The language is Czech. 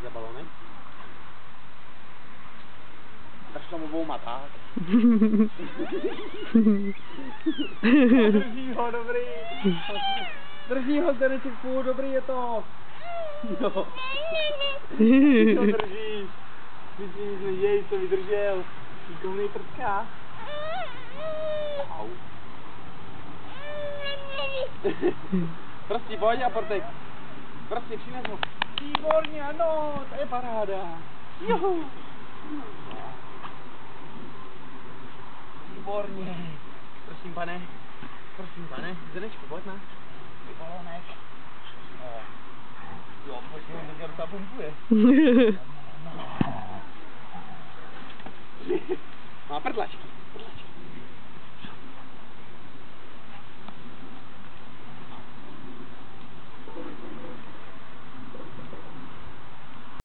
za balonek. Drž tomu obouma, tak. Drží ho, dobrý. Drží ho, Zdeneček, půl, dobrý je to. Jo. Ty to držíš. Myslím, že jej to vydržel. Výkonný prdská. Au. Prostě pojď a portek. Prostě přines ho. Výborně, ano, to je paráda. Juhu. Výborně. Prosím pane, Zdenečku, pojď na. Balonek. Jo, pojď, on teďka docela pumpuje. Má prdlačky.